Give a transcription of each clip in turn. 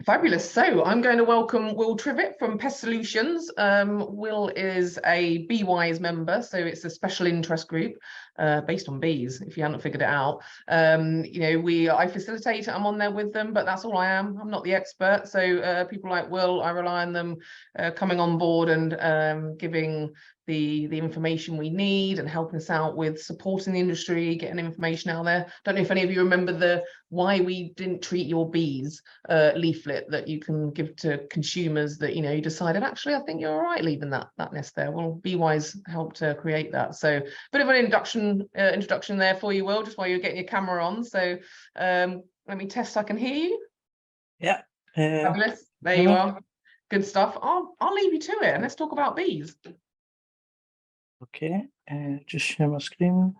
Fabulous. So I'm going to welcome Will Trivett from Pest Solutions. Will is a BeeWise member, so it's a special interest group based on bees, if you haven't figured it out. I facilitate, I'm on there with them, but that's all I am. I'm not the expert. So people like Will, I rely on them coming on board and giving the information we need and helping us out with supporting the industry, getting information out there. Don't know if any of you remember the Why We Didn't Treat Your Bees leaflet that you can give to consumers that, you decided, actually, I think you're all right leaving that nest there. Well, BeeWise helped create that. So bit of an introduction there for you, Will, just while you're getting your camera on. So let me test I can hear you. Yeah. Fabulous. There you are. Good stuff. I'll leave you to it and let's talk about bees. Okay, just share my screen.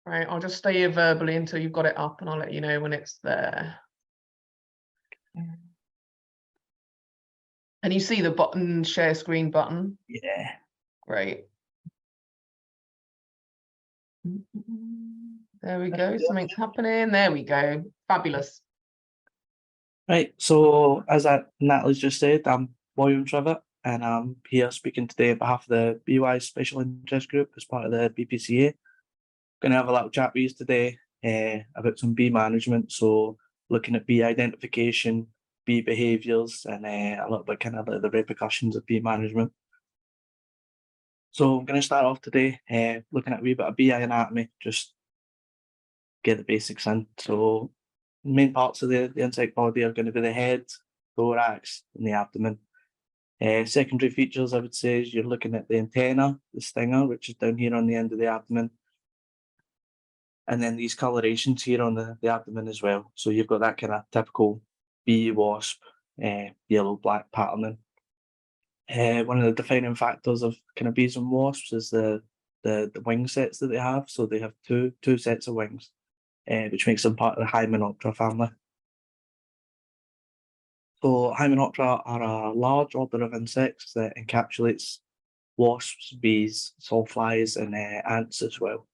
Right, I'll just stay here verbally until you've got it up and I'll let you know when it's there. Can you see the button, share screen button? Yeah. Great. There we go, something's happening. There we go. Fabulous. Right, so as Natalie's just said, I'm William Trivett, and I'm here speaking today on behalf of the BeeWise Special Interest Group as part of the BPCA. Going to have a little chat with you today about some bee management, so looking at bee identification, bee behaviours, and a little bit kind of like the repercussions of bee management. So I'm going to start off today looking at a wee bit of bee anatomy, just get the basics in. So main parts of the insect body are going to be the head, thorax, and the abdomen. Secondary features, I would say, is you're looking at the antenna, the stinger, which is down here on the end of the abdomen. And then these colorations here on the abdomen as well. So you've got that kind of typical bee, wasp, yellow, black patterning. One of the defining factors of kind of bees and wasps is the wing sets that they have. So they have two sets of wings, which makes them part of the Hymenoptera family. So Hymenoptera are a large order of insects that encapsulates wasps, bees, sawflies, and ants as well.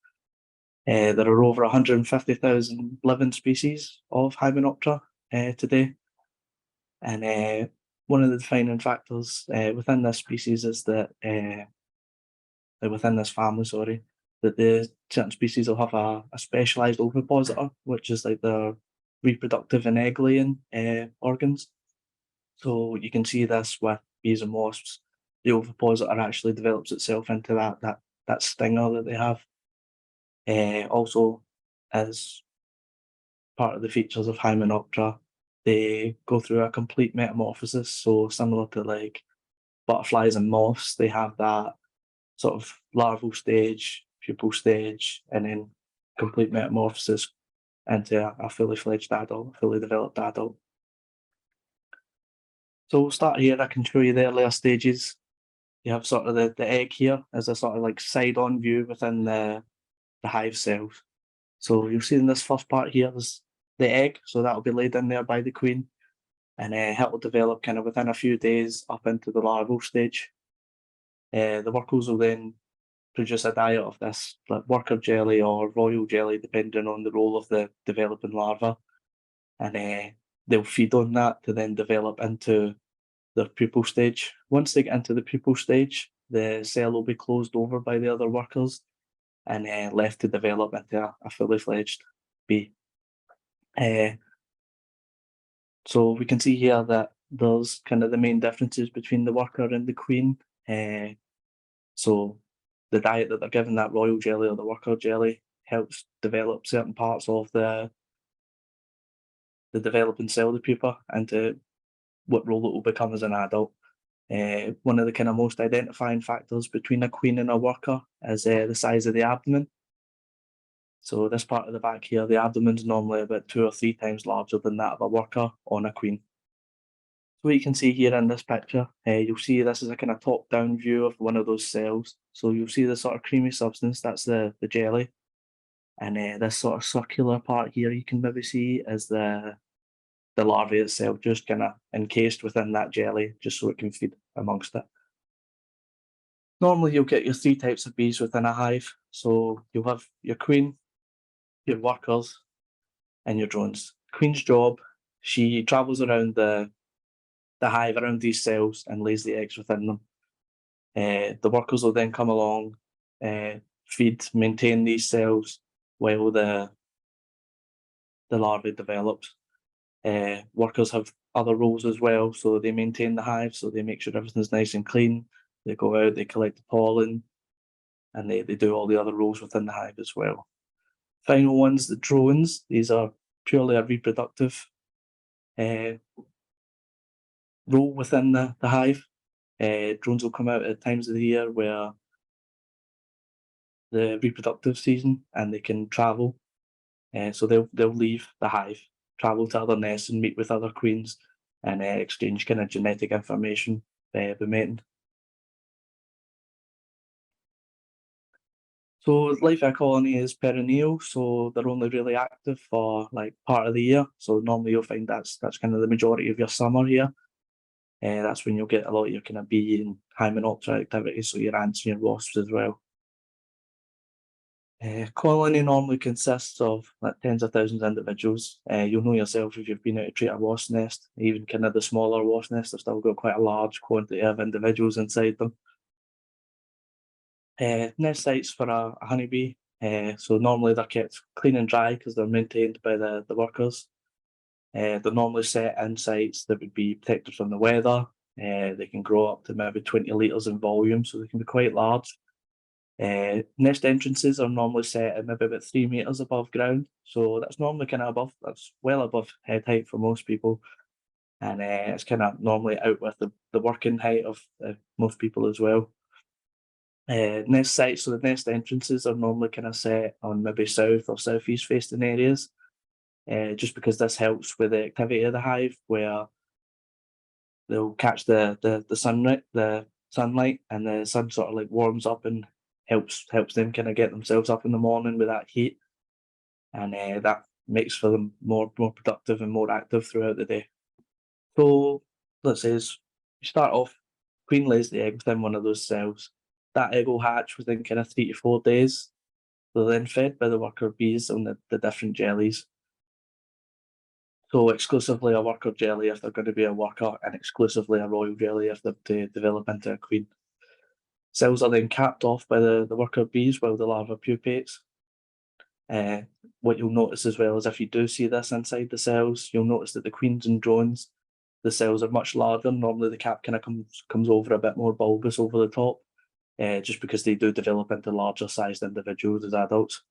There are over 150,000 living species of Hymenoptera today. And one of the defining factors within this species is that, within this family, that the certain species will have a specialised ovipositor, which is like their reproductive and egg laying organs. So you can see this with bees and wasps. The ovipositor actually develops itself into that stinger that they have. Also, as part of the features of Hymenoptera, they go through a complete metamorphosis. So similar to like butterflies and moths, they have that sort of larval stage, pupal stage, and then complete metamorphosis into a fully fledged adult, fully developed adult. So we'll start here. I can show you the earlier stages. You have sort of the egg here as a sort of like side-on view within the hive cells. So you'll see in this first part here, there's the egg, so that'll be laid in there by the queen, and it will develop kind of within a few days up into the larval stage. The workers will then produce a diet of this, like worker jelly or royal jelly, depending on the role of the developing larva, and they'll feed on that to then develop into the pupal stage. Once they get into the pupal stage, the cell will be closed over by the other workers and left to develop into a fully fledged bee. So we can see here that there's kind of the main differences between the worker and the queen. So the diet that they're given, that royal jelly or the worker jelly, helps develop certain parts of the developing cell, the pupa, into what role it will become as an adult. One of the kind of most identifying factors between a queen and a worker is the size of the abdomen. So this part of the back here, the abdomen's normally about 2 or 3 times larger than that of a worker on a queen. So what you can see here in this picture, you'll see this is a kind of top-down view of one of those cells. So you'll see the sort of creamy substance, that's the jelly. And this sort of circular part here you can maybe see is the larvae itself, just kind of encased within that jelly, just so it can feed amongst it. Normally you'll get your 3 types of bees within a hive. So you'll have your queen, your workers, and your drones. Queen's job, she travels around the hive, around these cells, and lays the eggs within them. The workers will then come along, feed, maintain these cells while the larvae develops. Workers have other roles as well, so they maintain the hive, so they make sure everything's nice and clean. They go out, they collect the pollen, and they do all the other roles within the hive as well. Final ones, the drones. These are purely a reproductive role within the hive. Drones will come out at times of the year where the reproductive season, and they can travel. So they'll leave the hive, travel to other nests and meet with other queens, and exchange kind of genetic information by mating. So life in a colony is perennial, so they're only really active for like part of the year. So normally you'll find that's kind of the majority of your summer here. That's when you'll get a lot of your kind of bee and hymenoptera activity, so your ants and your wasps as well. Colony normally consists of like tens of thousands of individuals. You'll know yourself if you've been out to treat a wasp nest, even kind of the smaller wasp nests, they've still got quite a large quantity of individuals inside them. Nest sites for a honeybee. So normally they're kept clean and dry because they're maintained by the workers. They're normally set in sites that would be protected from the weather. They can grow up to maybe 20 litres in volume, so they can be quite large. Nest entrances are normally set at maybe about 3 metres above ground, so that's normally kind of above, that's well above head height for most people, and it's kind of normally out with the working height of most people as well. Nest sites, so the nest entrances are normally kind of set on maybe south or southeast facing areas, just because this helps with the activity of the hive, where they'll catch the sunlight, and the sun sort of like warms up and helps them kind of get themselves up in the morning with that heat, and that makes for them more productive and more active throughout the day. So let's say you start off, queen lays the egg within one of those cells. That egg will hatch within kind of 3 to 4 days. They're then fed by the worker bees on the different jellies. So exclusively a worker jelly if they're going to be a worker, and exclusively a royal jelly if they're to develop into a queen. Cells are then capped off by the worker bees while the larva pupates. What you'll notice as well is if you do see this inside the cells, you'll notice that the queens and drones, the cells are much larger. Normally the cap kind of comes over a bit more bulbous over the top, just because they do develop into larger sized individuals as adults.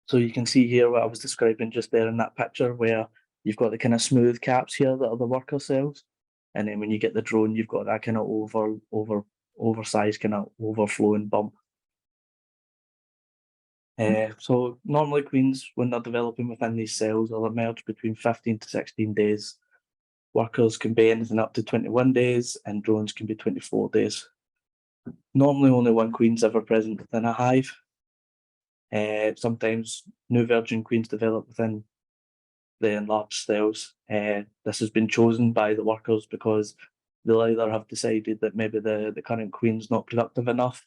So you can see here what I was describing just there in that picture, where you've got the kind of smooth caps here that are the worker cells, and then when you get the drone, you've got that kind of oversized kind of overflowing bump. So normally queens, when they're developing within these cells, will emerge between 15 to 16 days. Workers can be anything up to 21 days, and drones can be 24 days. Normally only one queen's ever present within a hive. Sometimes new virgin queens develop within the enlarged cells. This has been chosen by the workers because they'll either have decided that maybe the current queen's not productive enough,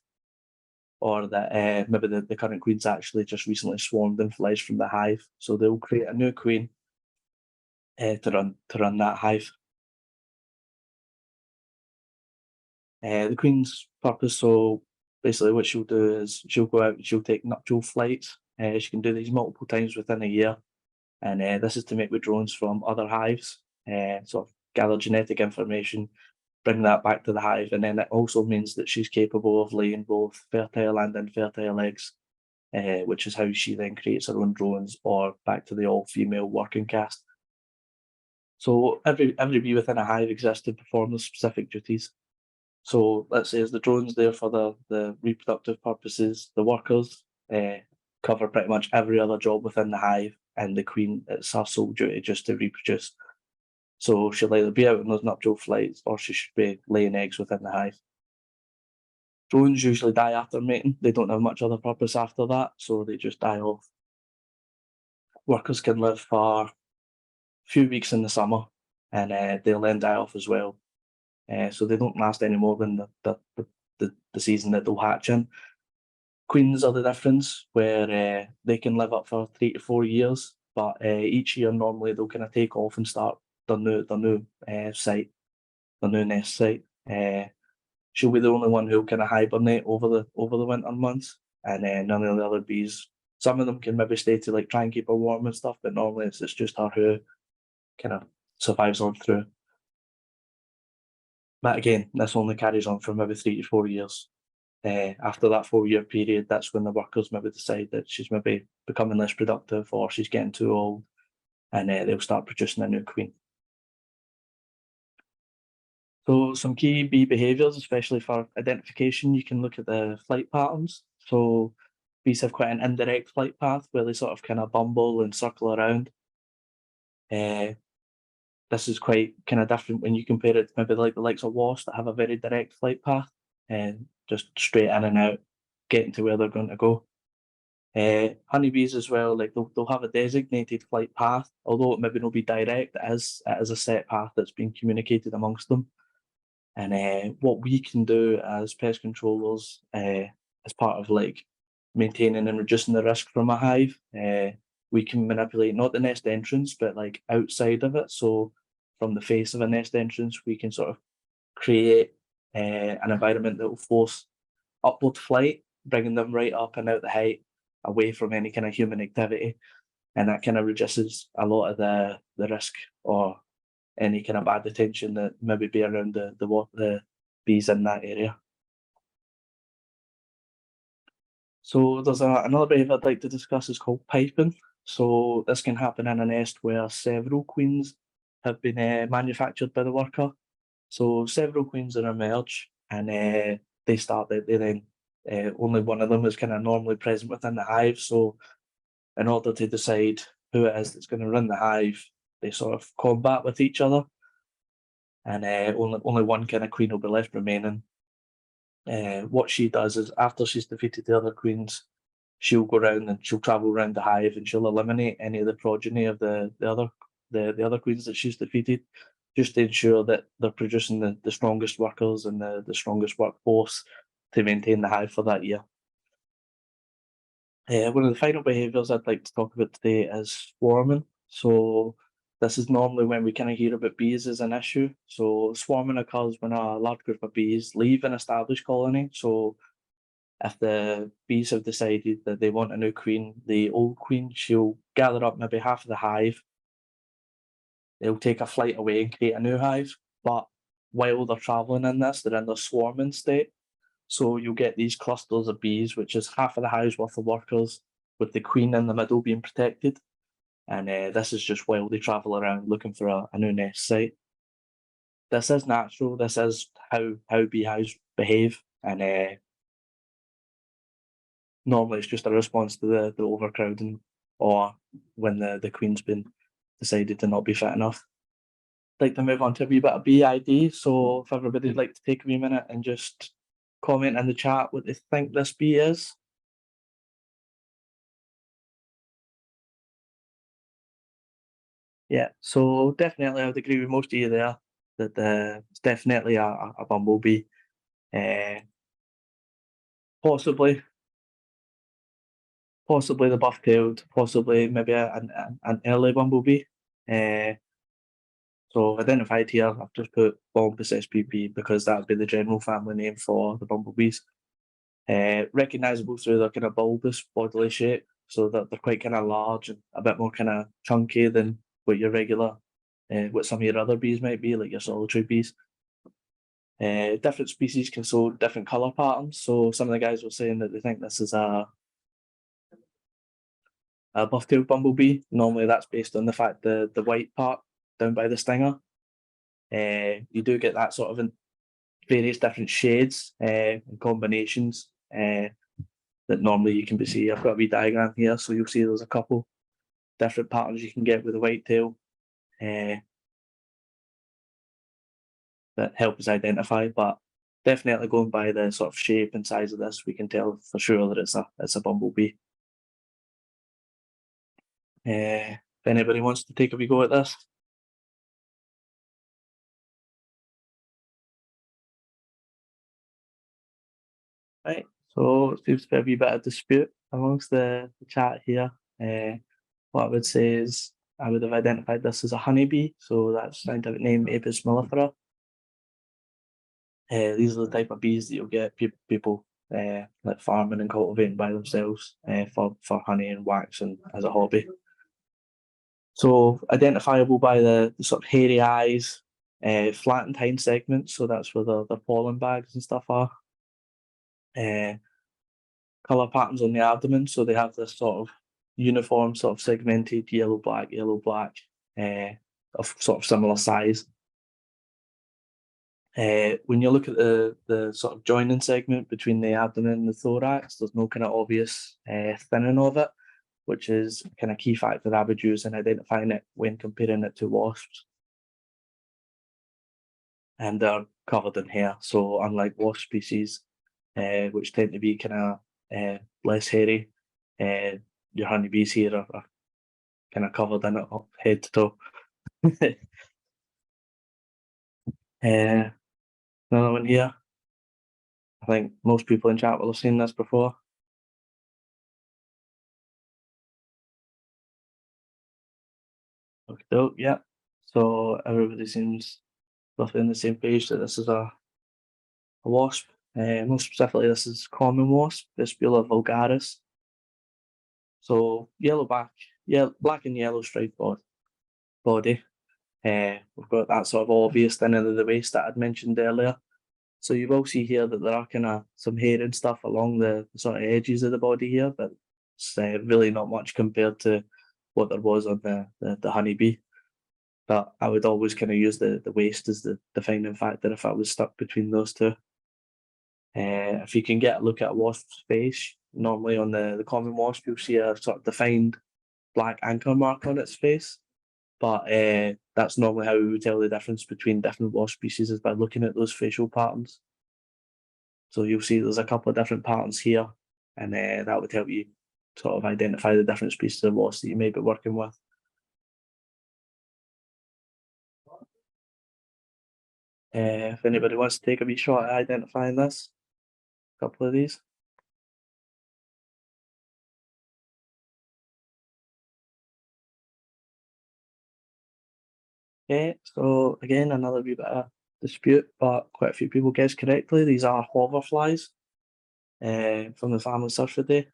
or that maybe the current queen's actually just recently swarmed and fledged from the hive. So they'll create a new queen to run that hive. The queen's purpose, so basically what she'll do is she'll go out and she'll take nuptial flights. She can do these multiple times within a year, and this is to mate with drones from other hives, sort of gather genetic information, bring that back to the hive, and then it also means that she's capable of laying both fertile and infertile eggs, which is how she then creates her own drones, or back to the all-female working caste. So every bee within a hive exists to perform the specific duties. So let's say as the drones there for the reproductive purposes, the workers cover pretty much every other job within the hive, and the queen, it's her sole duty just to reproduce. So she'll either be out on those nuptial flights, or she should be laying eggs within the hive. Drones usually die after mating. They don't have much other purpose after that, so they just die off. Workers can live for a few weeks in the summer, and they'll then die off as well. So they don't last any more than the season that they'll hatch in. Queens are the difference, where they can live up for 3 to 4 years. but each year normally they'll kind of take off and start their new site, their new nest site. She'll be the only one who'll kind of hibernate over the winter months, and none of the other bees. Some of them can maybe stay to like try and keep her warm and stuff, but normally it's just her who kind of survives on through. But again, this only carries on for maybe 3 to 4 years. After that 4-year period, that's when the workers maybe decide that she's maybe becoming less productive or she's getting too old, and they'll start producing a new queen. So some key bee behaviours, especially for identification, you can look at the flight patterns. So bees have quite an indirect flight path where they sort of kind of bumble and circle around. This is quite kind of different when you compare it to maybe like the likes of wasps that have a very direct flight path and just straight in and out, getting to where they're going to go. Honeybees as well, like they'll have a designated flight path, although it maybe not be direct, it is a set path that's being communicated amongst them. And what we can do as pest controllers, as part of like maintaining and reducing the risk from a hive, we can manipulate not the nest entrance, but like outside of it. So from the face of a nest entrance, we can sort of create an environment that will force upward flight, bringing them right up and out the height, away from any kind of human activity. And that kind of reduces a lot of the risk or any kind of bad attention that maybe be around the bees in that area. So there's another behaviour I'd like to discuss is called piping. So this can happen in a nest where several queens have been manufactured by the worker. So several queens are emerge, and they then only one of them is kind of normally present within the hive. So in order to decide who it is that's going to run the hive, they sort of combat with each other, and only one kind of queen will be left remaining. What she does is after she's defeated the other queens, she'll go around and she'll travel around the hive and she'll eliminate any of the progeny of the other queens that she's defeated, just to ensure that they're producing the strongest workers and the strongest workforce to maintain the hive for that year. One of the final behaviours I'd like to talk about today is swarming. So this is normally when we kind of hear about bees as an issue. So swarming occurs when a large group of bees leave an established colony. So if the bees have decided that they want a new queen, the old queen, she'll gather up maybe half of the hive. They'll take a flight away and create a new hive. But while they're travelling in this, they're in their swarming state. So you'll get these clusters of bees, which is half of the hive's worth of workers, with the queen in the middle being protected. And this is just while they travel around looking for a new nest site. This is natural. This is how beehives behave, and normally it's just a response to the overcrowding, or when the queen's been decided to not be fit enough. I'd like to move on to a wee bit of bee ID. So if everybody'd like to take a wee minute and just comment in the chat what they think this bee is. Yeah, so definitely I would agree with most of you there that it's definitely a bumblebee. Possibly the buff-tailed, possibly maybe an early bumblebee. So identified here, I've just put Bombus spp because that would be the general family name for the bumblebees. Recognisable through their kind of bulbous bodily shape, so that they're quite kind of large and a bit more kind of chunky than what your regular, what some of your other bees might be, like your solitary bees. Different species can show different colour patterns. So some of the guys were saying that they think this is a buff-tailed bumblebee. Normally that's based on the fact the white part down by the stinger. You do get that sort of in various different shades and combinations that normally you can see. I've got a wee diagram here, so you'll see there's a couple different patterns you can get with the white tail that help us identify, but definitely going by the sort of shape and size of this, we can tell for sure that it's a bumblebee. If anybody wants to take a wee go at this. Right, so it seems to be a wee bit of dispute amongst the chat here. what I would say is I would have identified this as a honeybee, so that's scientific name Apis mellifera. These are the type of bees that you'll get people like farming and cultivating by themselves for honey and wax and as a hobby. So identifiable by the sort of hairy eyes, flattened hind segments, so that's where the pollen bags and stuff are. Colour patterns on the abdomen, so they have this sort of uniform, sort of segmented yellow, black, of sort of similar size. When you look at the sort of joining segment between the abdomen and the thorax, there's no kind of obvious thinning of it, which is kind of key factor I would use in identifying it when comparing it to wasps. And they're covered in hair, so unlike wasp species, which tend to be kind of less hairy, your honeybees here are kind of covered in it up head to toe. Another one here. I think most people in chat will have seen this before. Okay, yeah. So everybody seems roughly on the same page that this is a wasp. More specifically, this is common wasp, Vespula vulgaris. So black and yellow striped body. We've got that sort of obvious thinning of the waist that I'd mentioned earlier. So you will see here that there are kind of some hair and stuff along the sort of edges of the body here, but it's really not much compared to what there was on the honeybee. But I would always kind of use the waist as the defining factor if I was stuck between those two. If you can get a look at a wasp's face, normally on the common wasp, you'll see a sort of defined black anchor mark on its face. But that's normally how we would tell the difference between different wasp species, is by looking at those facial patterns. So you'll see there's a couple of different patterns here, and that would help you sort of identify the different species of wasps that you may be working with. If anybody wants to take a wee shot at identifying this, a couple of these. Okay, so again, another wee bit of dispute, but quite a few people guessed correctly. These are hoverflies from the family Syrphidae.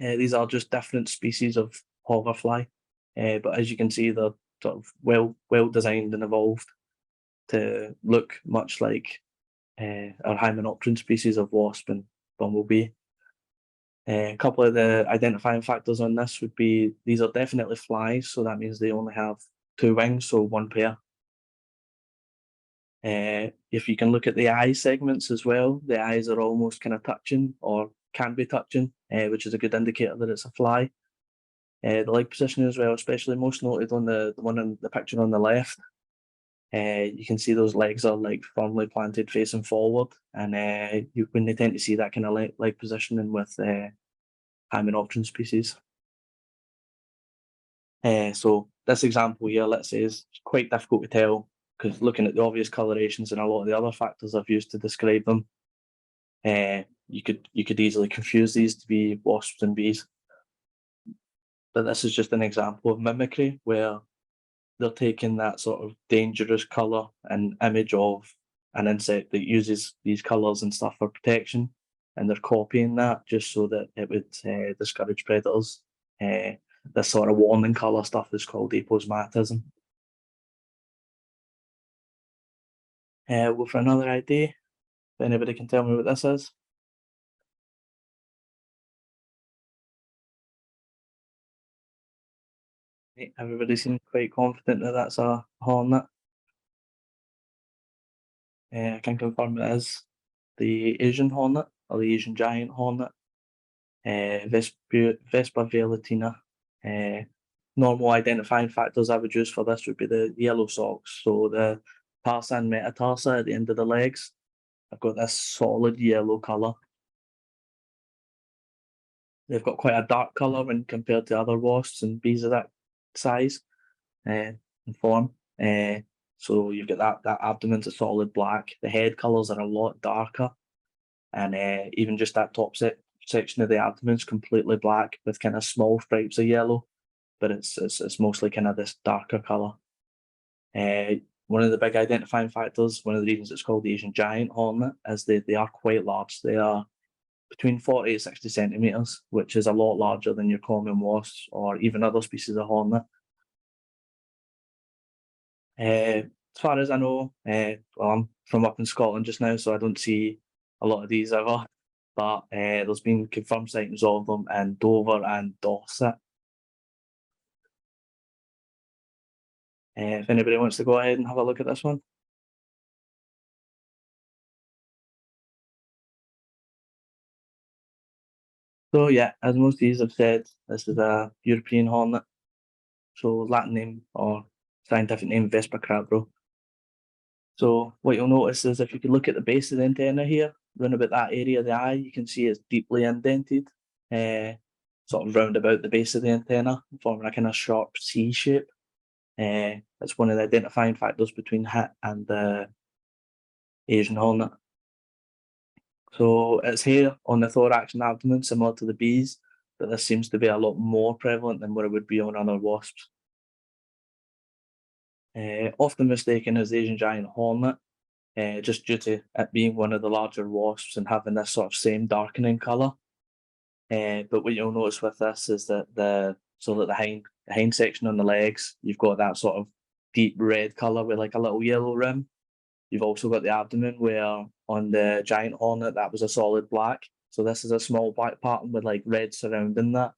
These are just different species of hoverfly, but as you can see, they're sort of well designed and evolved to look much like our hymenopteran species of wasp and bumblebee. A couple of the identifying factors on this would be these are definitely flies, so that means they only have 2 wings, so 1 pair. If you can look at the eye segments as well, the eyes are almost kind of touching or can be touching, which is a good indicator that it's a fly. The leg position as well, especially most noted on the one in the picture on the left. You can see those legs are like firmly planted facing forward, and when they tend to see that kind of leg positioning with hymenopteran species. So this example here, let's say, is quite difficult to tell because looking at the obvious colorations and a lot of the other factors I've used to describe them, you could easily confuse these to be wasps and bees. But this is just an example of mimicry where they're taking that sort of dangerous colour and image of an insect that uses these colours and stuff for protection, and they're copying that just so that it would discourage predators. This sort of warning colour stuff is called aposematism. Go for another ID. If anybody can tell me what this is. Everybody seems quite confident that that's a hornet. I can confirm it is the Asian hornet, or the Asian giant hornet. Vespa velutina. Normal identifying factors I would use for this would be the yellow socks. So the tarsa and metatarsa at the end of the legs, I've got this solid yellow colour. They've got quite a dark colour when compared to other wasps and bees of that size and form. So you've got that abdomen's a solid black. The head colours are a lot darker, and even just that top section of the abdomen's completely black with kind of small stripes of yellow. but it's mostly kind of this darker colour. One of the big identifying factors, one of the reasons it's called the Asian giant hornet, is they are quite large. They are between 40 to 60 centimetres, which is a lot larger than your common wasps or even other species of hornet. As far as I know, well, I'm from up in Scotland just now, so I don't see a lot of these ever, but there's been confirmed sightings of them in Dover and Dorset. If anybody wants to go ahead and have a look at this one. So yeah, as most of these have said, this is a European hornet. So Latin name or scientific name Vespa crabro. So what you'll notice is if you could look at the base of the antenna here, round about that area of the eye, you can see it's deeply indented, sort of round about the base of the antenna, forming a kind of sharp C shape. It's one of the identifying factors between HIT and the Asian hornet. So it's hair on the thorax and abdomen, similar to the bees, but this seems to be a lot more prevalent than what it would be on other wasps. Often mistaken as the Asian giant hornet, just due to it being one of the larger wasps and having this sort of same darkening colour. But what you'll notice with this is that the hind section on the legs, you've got that sort of deep red colour with like a little yellow rim. You've also got the abdomen where on the giant hornet that was a solid black. So this is a small black pattern with like red surrounding that.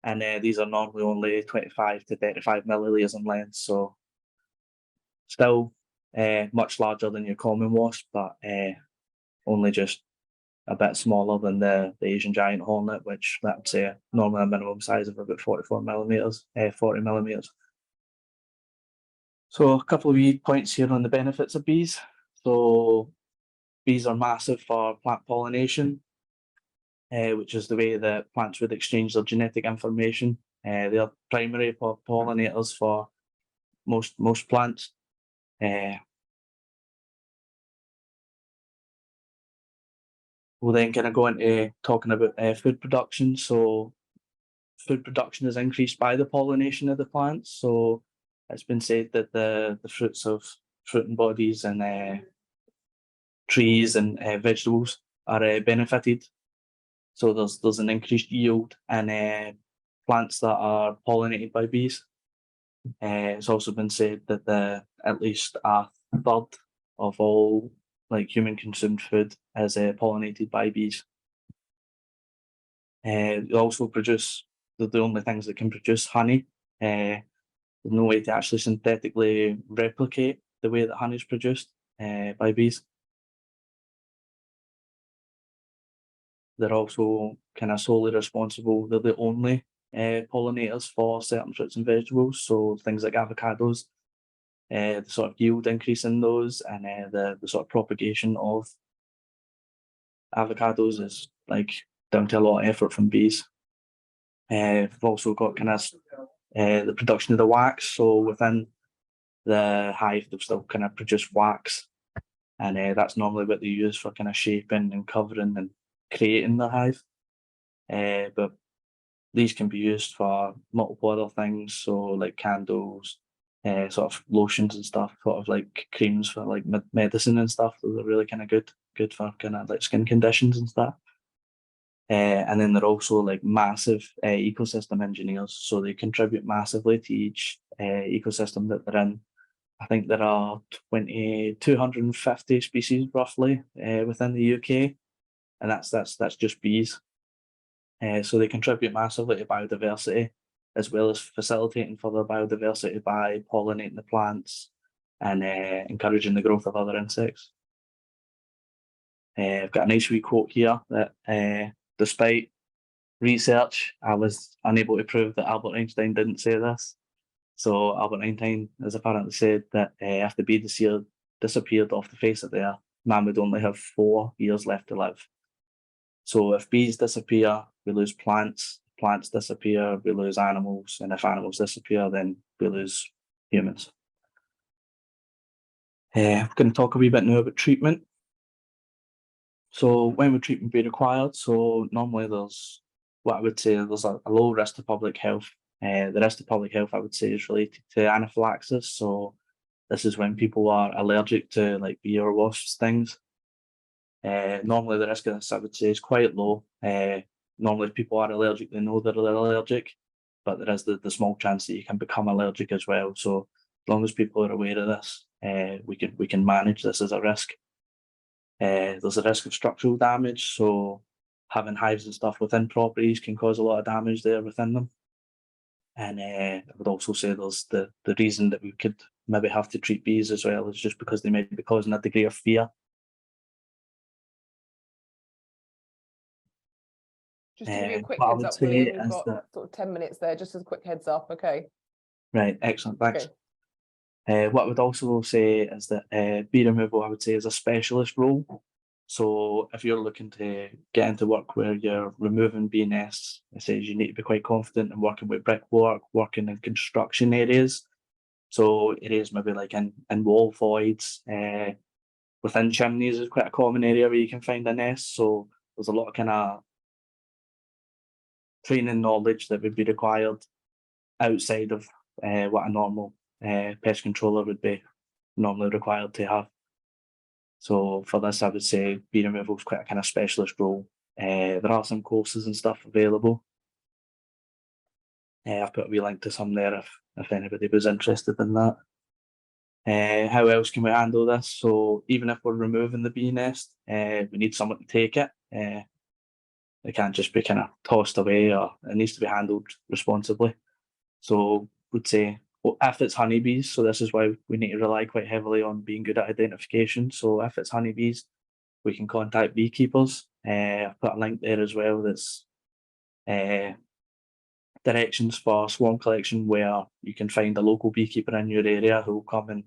And these are normally only 25 to 35 millilitres in length, so still much larger than your common wasp, but only just a bit smaller than the Asian giant hornet, which I would say normally a minimum size of about 40 millimetres. So a couple of wee points here on the benefits of bees. So bees are massive for plant pollination, which is the way that plants would exchange their genetic information. They are primary pollinators for most plants. We'll then kind of go into talking about food production. So food production is increased by the pollination of the plants. So it's been said that the fruits of fruiting bodies and trees and vegetables are benefited. So there's an increased yield in plants that are pollinated by bees. It's also been said that at least a third of all human consumed food is pollinated by bees. They also produce, they're the only things that can produce honey. There's no way to actually synthetically replicate the way that honey is produced by bees. They're also kind of solely responsible, they're the only pollinators for certain fruits and vegetables, so things like avocados, the sort of yield increase in those and the sort of propagation of avocados is down to a lot of effort from bees. We've also got kind of the production of the wax, so within the hive they've still kind of produced wax, and that's normally what they use for kind of shaping and covering and creating the hive. But these can be used for multiple other things, so like candles, sort of lotions and stuff, sort of like creams for like medicine and stuff. Those are really kind of good for kind of like skin conditions and stuff. And then they're also like massive ecosystem engineers, so they contribute massively to each ecosystem that they're in. I think there are 250 species roughly within the UK, and that's just bees. So they contribute massively to biodiversity, as well as facilitating further biodiversity by pollinating the plants and encouraging the growth of other insects. I've got a nice wee quote here that despite research, I was unable to prove that Albert Einstein didn't say this. So Albert Einstein has apparently said that if the bee disappeared off the face of the earth, man would only have 4 years left to live. So if bees disappear, we lose plants. Plants disappear, we lose animals. And if animals disappear, then we lose humans. I'm going to talk a wee bit now about treatment. So when would treatment be required? So normally there's what I would say there's a low risk to public health. The risk to public health I would say is related to anaphylaxis. So this is when people are allergic to like bee or wasp stings. Normally the risk of this I would say is quite low. Normally if people are allergic, they know they're allergic, but there is the small chance that you can become allergic as well. So as long as people are aware of this, we can manage this as a risk. There's a risk of structural damage, so having hives and stuff within properties can cause a lot of damage there within them. And I would also say there's the reason that we could maybe have to treat bees as well is just because they may be causing a degree of fear. Just to give you a quick what I heads would up, say William, we've is got that sort of 10 minutes there, just as a quick heads up, okay? right, excellent, thanks. Okay. What I would also say is that bee removal, I would say, is a specialist role. So if you're looking to get into work where you're removing bee nests, it says you need to be quite confident in working with brickwork, working in construction areas. So areas maybe like in wall voids, within chimneys is quite a common area where you can find a nest. So there's a lot of kind of training knowledge that would be required outside of what a normal pest controller would be normally required to have. So for this, I would say bee removal is quite a kind of specialist role. There are some courses and stuff available. I've put a wee link to some there if anybody was interested in that. How else can we handle this? So even if we're removing the bee nest, we need someone to take it. It can't just be kind of tossed away, or it needs to be handled responsibly. So would say, well, if it's honeybees, so this is why we need to rely quite heavily on being good at identification. So if it's honeybees, we can contact beekeepers. I've put a link there as well that's directions for swarm collection where you can find a local beekeeper in your area who will come and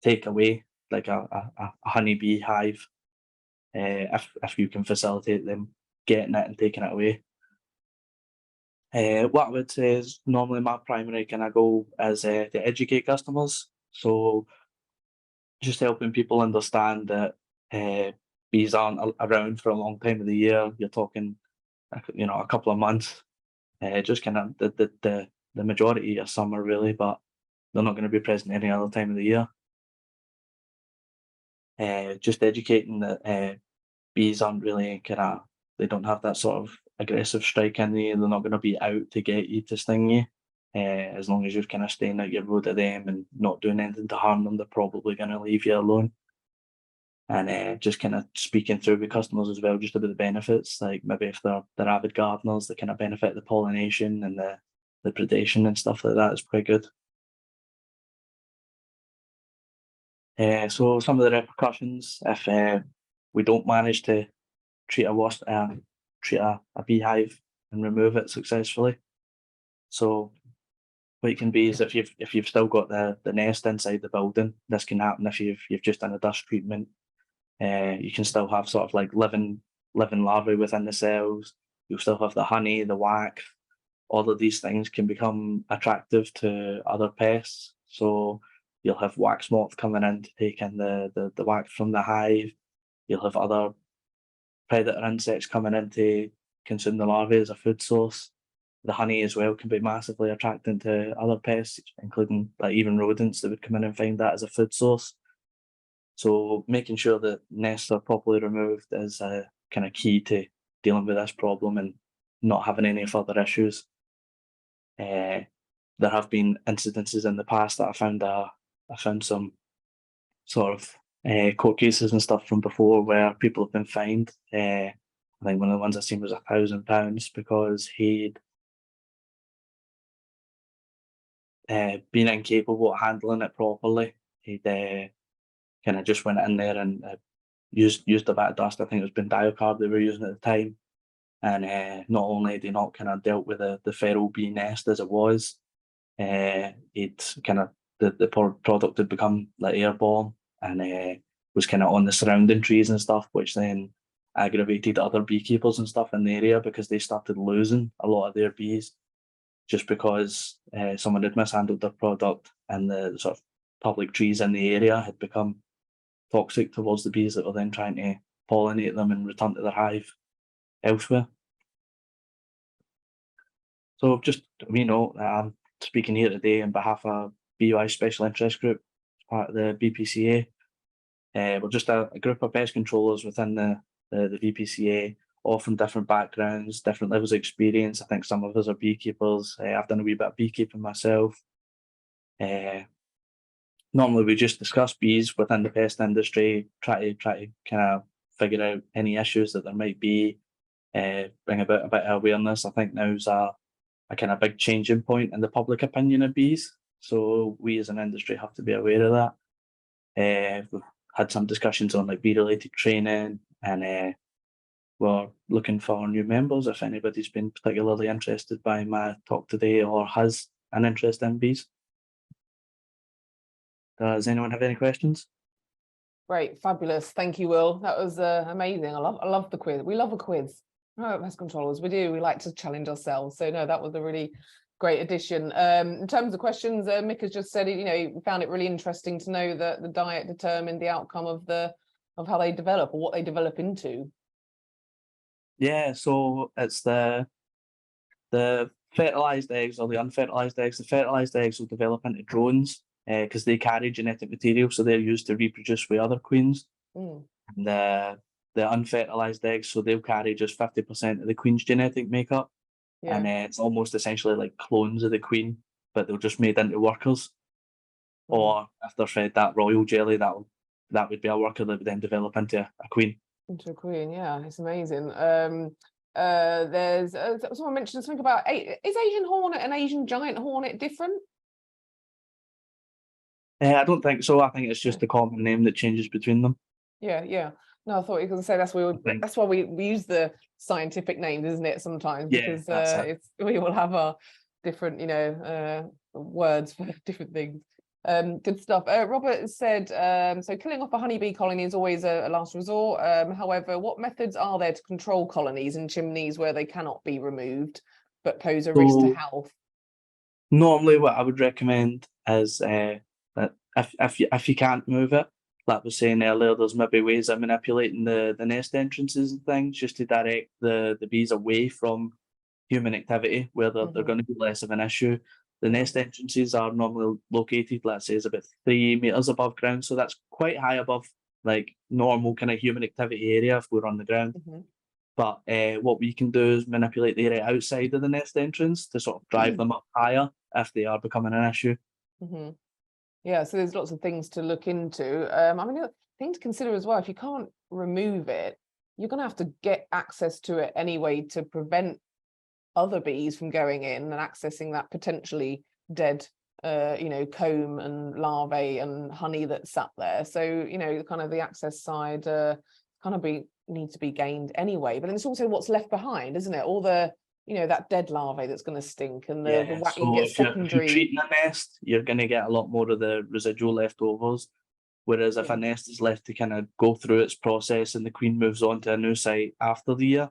take away like a honeybee hive if you can facilitate them getting it and taking it away. What I would say is normally my primary kind of goal is to educate customers. So just helping people understand that bees aren't around for a long time of the year. You're talking, a couple of months. Just kind of the majority of summer really, but they're not going to be present any other time of the year. Just educating that bees aren't really they don't have that sort of aggressive strike in you. They're not going to be out to get you, to sting you. As long as you're kind of staying out your road of them and not doing anything to harm them, they're probably going to leave you alone. And just kind of speaking through with customers as well, just about the benefits, like maybe if they're avid gardeners, they kind of benefit the pollination and the predation and stuff like that is quite good. So some of the repercussions, if we don't manage to treat a beehive and remove it successfully. So what it can be is if you've still got the nest inside the building, this can happen if you've just done a dust treatment. You can still have sort of like living larvae within the cells. You'll still have the honey, the wax. All of these things can become attractive to other pests. So you'll have wax moth coming in to take in the wax from the hive. You'll have other predator insects coming in to consume the larvae as a food source. The honey as well can be massively attracting to other pests, including like even rodents that would come in and find that as a food source. So making sure that nests are properly removed is kind of key to dealing with this problem and not having any further issues. There have been incidences in the past that I found some sort of court cases and stuff from before where people have been fined. I think one of the ones I seen was £1,000 because he'd been incapable of handling it properly. He'd kind of just went in there and used a bit of dust. I think it was bendiocarb they were using at the time. And not only had he not kind of dealt with the feral bee nest as it was, he'd kind of the product had become like airborne and was kind of on the surrounding trees and stuff, which then aggravated other beekeepers and stuff in the area because they started losing a lot of their bees just because someone had mishandled their product and the sort of public trees in the area had become toxic towards the bees that were then trying to pollinate them and return to their hive elsewhere. So just, you know, I'm speaking here today on behalf of BeeWise Special Interest Group, part of the BPCA. We're just a group of pest controllers within the BPCA, all from different backgrounds, different levels of experience. I think some of us are beekeepers. I've done a wee bit of beekeeping myself. Normally we just discuss bees within the pest industry, try to kind of figure out any issues that there might be, bring about a bit of awareness. I think now's a kind of big changing point in the public opinion of bees. So we as an industry have to be aware of that. We've had some discussions on like bee-related training, and we're looking for new members if anybody's been particularly interested by my talk today or has an interest in bees. Does anyone have any questions? Great, fabulous. Thank you, Will. That was amazing. I love the quiz. We love a quiz. Oh, pest controllers, we do. We like to challenge ourselves. So no, that was a really great addition. In terms of questions, Mick has just said, you know, he found it really interesting to know that the diet determined the outcome of how they develop or what they develop into. Yeah, so it's the fertilized eggs or the unfertilized eggs. The fertilized eggs will develop into drones because they carry genetic material, so they're used to reproduce with other queens. Mm. And the unfertilized eggs, so they'll carry just 50% of the queen's genetic makeup. Yeah. And it's almost essentially like clones of the queen, but they're just made into workers. Mm. Or if they're fed that royal jelly, that would be a worker that would then develop into a queen. Into a queen, yeah, it's amazing. There's someone mentioned something about, is Asian hornet and Asian giant hornet different? I don't think so. I think it's just the common name that changes between them. Yeah. No, I thought you were going to say that's why we use the scientific names, isn't it? Sometimes because we will have our different, you know, words for different things. Good stuff. Robert said, so killing off a honeybee colony is always a last resort. However, what methods are there to control colonies in chimneys where they cannot be removed but pose a risk to health? Normally, what I would recommend is that if you can't move it, like I was saying earlier, there's maybe ways of manipulating the nest entrances and things just to direct the bees away from human activity where they're going to be less of an issue. The nest entrances are normally located, let's say, is about 3 meters above ground, so that's quite high above like normal kind of human activity area if we're on the ground. But what we can do is manipulate the area outside of the nest entrance to sort of drive them up higher if they are becoming an issue. Yeah, so there's lots of things to look into. I mean, the thing to consider as well, if you can't remove it, you're going to have to get access to it anyway to prevent other bees from going in and accessing that potentially dead, you know, comb and larvae and honey that's sat there. So, you know, kind of the access side needs to be gained anyway. But then it's also what's left behind, isn't it? All the, you know, that dead larvae that's going to stink and the so if you're treating a nest, you're going to get a lot more of the residual leftovers. Whereas if a nest is left to kind of go through its process and the queen moves on to a new site after the year,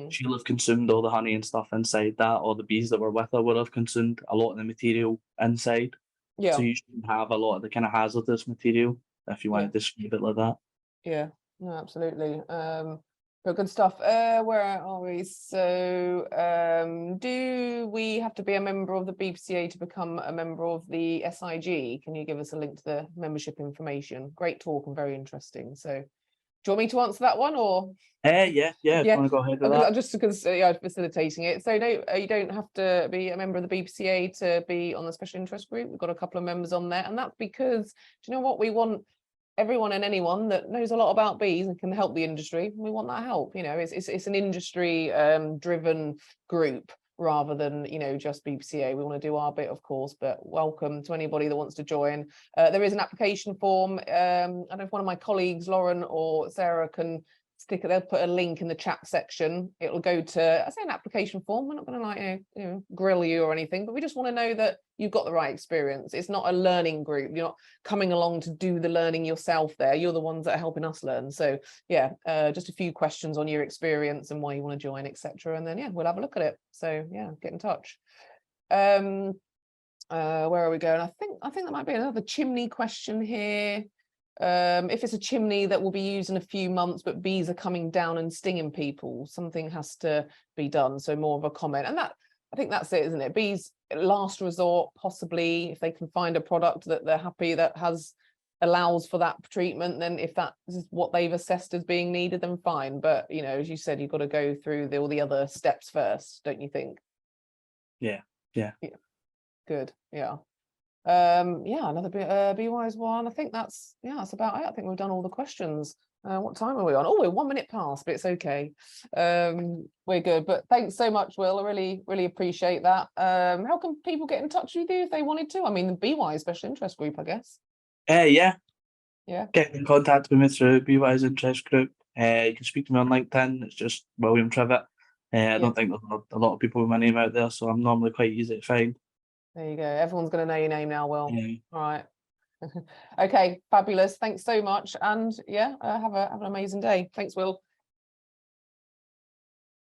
she'll have consumed all the honey and stuff inside that, or the bees that were with her would have consumed a lot of the material inside. Yeah. So you shouldn't have a lot of the kind of hazardous material, if you want to describe it like that. Yeah, no, absolutely. But good stuff. Where are we? So do we have to be a member of the BPCA to become a member of the SIG? Can you give us a link to the membership information? Great talk and very interesting. So do you want me to answer that one or? Yeah. Want to go ahead with that? Just because facilitating it. So no, you don't have to be a member of the BPCA to be on the special interest group. We've got a couple of members on there, and that's because, do you know what, we want everyone and anyone that knows a lot about bees and can help the industry. We want that help. You know, it's an industry driven group rather than, you know, just BPCA. We want to do our bit, of course, but welcome to anybody that wants to join. There is an application form. I don't know if one of my colleagues, Lauren or Sarah, can stick it. They'll put a link in the chat section. It'll go to, I say, an application form. We're not going to like grill you or anything, but we just want to know that you've got the right experience. It's not a learning group. You're not coming along to do the learning yourself there. You're the ones that are helping us learn. So yeah, just a few questions on your experience and why you want to join, etc. And then we'll have a look at it. So yeah, get in touch. Where are we going? I think that might be another chimney question here. if it's a chimney that will be used in a few months, but bees are coming down and stinging people, something has to be done. So more of a comment. And that, I think that's it, isn't it? Bees, last resort, possibly, if they can find a product that they're happy that allows for that treatment, then if that is what they've assessed as being needed, then fine. But, you know, as you said, you've got to go through all the other steps first, don't you think? Yeah. Good. Yeah. Another BeeWise one. I think that's about it. I think we've done all the questions. What time are we on? Oh, we're 1 minute past, but it's okay. We're good. But thanks so much, Will. I really appreciate that. How can people get in touch with you if they wanted to? I mean, the BeeWise Special Interest Group, I guess. Yeah. Yeah. Get in contact with me through BeeWise Interest Group. You can speak to me on LinkedIn. It's just William Trivett. I don't think there's a lot of people with my name out there, so I'm normally quite easy to find. There you go. Everyone's going to know your name now, Will. Yeah. All right. Okay, fabulous. Thanks so much. And yeah, have an amazing day. Thanks, Will.